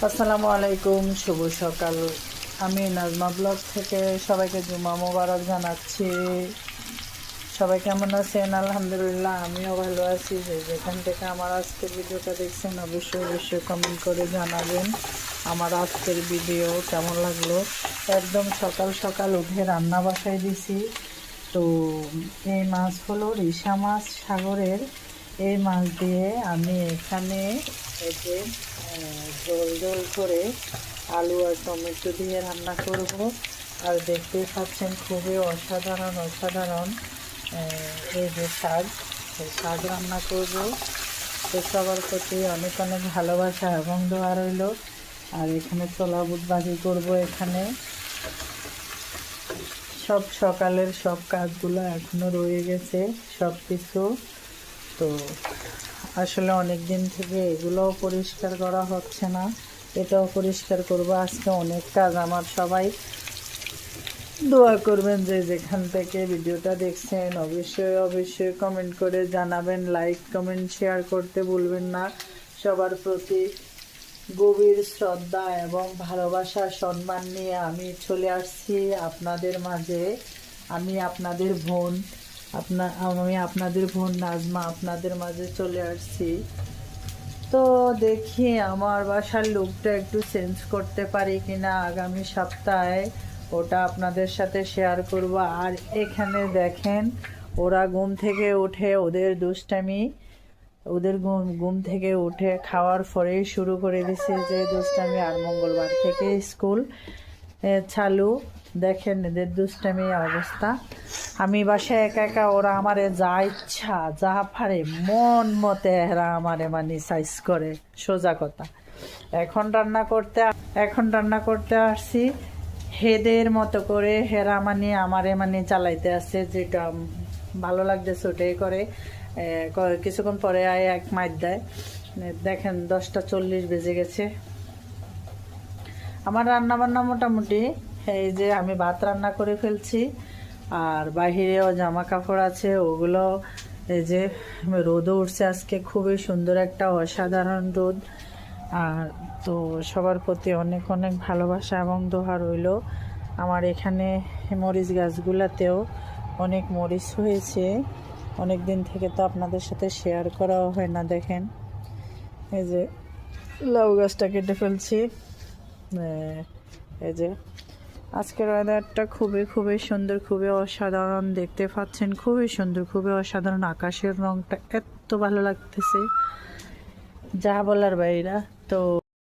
আসসালামু আলাইকুম, শুভ সকাল। আমি নাজমা ব্লগ থেকে সবাইকে জুমা মোবারক জানাচ্ছি। সবাই কেমন আছেন? আলহামদুলিল্লাহ, আমিও ভালো আছি। যেখান থেকে আমার আজকের ভিডিওটা দেখছেন অবশ্যই কমেন্ট করে জানাবেন আমার আজকের ভিডিও কেমন লাগলো। একদম সকাল সকাল উঠে রান্না বসাই দিছি। তো এই মাছ হলো রিসা মাছ, সাগরের। এই মাছ দিয়ে আমি এখানে এই যে ঝোল ঝোল করে আলু আর টমেটো দিয়ে রান্না করব। আর দেখতে পাচ্ছেন খুবই অসাধারণ এই যে শাক, এই শাক রান্না করব। তো সবার প্রতি অনেক অনেক ভালোবাসা এবং দোয়া রইল। আর এখানে ছোলা বুট ভাজি করব। এখানে সব সকালের সব কাজগুলো এখনো রয়ে গেছে সব কিছু। তো আসলে অনেক দিন থেকে এগুলোও পরিষ্কার করা হচ্ছে না, এটাও পরিষ্কার করব আজকে। অনেক কাজ আমার। সবাই দোয়া করবেন যে যেখান থেকে ভিডিওটা দেখছেন অবশ্যই কমেন্ট করে জানাবেন। লাইক কমেন্ট শেয়ার করতে ভুলবেন না। সবার প্রতি গভীর শ্রদ্ধা এবং ভালোবাসা সম্মান নিয়ে আমি চলে আসছি আপনাদের মাঝে। আমি আপনাদের বোন নাজমা আপনাদের মাঝে চলে আসছি। তো দেখি আমার বাসার লুকটা একটু চেঞ্জ করতে পারি কিনা আগামী সপ্তাহে, ওটা আপনাদের সাথে শেয়ার করব। আর এখানে দেখেন ওরা ঘুম থেকে উঠে ওদের দুষ্টামি, ওদের ঘুম থেকে উঠে খাওয়ার পরেই শুরু করে দিছে যে দুষ্টামি। আর মঙ্গলবার থেকে স্কুল চালু। দেখেন এদের দুষ্টামি অবস্থা। আমি বাসায় একা একা, ওরা আমারে যা ইচ্ছা যা পারে মন মতে এরা আমারে মানে সাইজ করে, সোজা কথা। এখন রান্না করতে আসছি হেদের মতো করে। হেরা মানে আমারে মানে চালাইতে আসছে, যেটা ভালো লাগতেছে ওটাই করে। কিছুক্ষণ পরে আয় এক মাইর দেয়। দেখেন 10টা 40 বেজে গেছে। আমার রান্না বান্না মোটামুটি, এই যে আমি ভাত রান্না করে ফেলছি। আর বাহিরেও জামা কাপড় আছে, ওগুলো এই যে রোদও উঠছে আজকে, খুবই সুন্দর একটা অসাধারণ রোদ। আর তো সবার প্রতি অনেক অনেক ভালোবাসা এবং দোয়া রইল। আমার এখানে মরিচ গাছগুলাতেও অনেক মরিচ হয়েছে। অনেক দিন থেকে তো আপনাদের সাথে শেয়ার করাও হয় না। দেখেন এই যে লাউ গাছটা কেটে ফেলছি। এই যে আজকের ওয়েদারটা খুবই সুন্দর, খুবই অসাধারণ। দেখতে পাচ্ছেন খুবই সুন্দর, খুবই অসাধারণ। আকাশের রংটা এত ভালো লাগতেছে যা বলার বাইরে। তো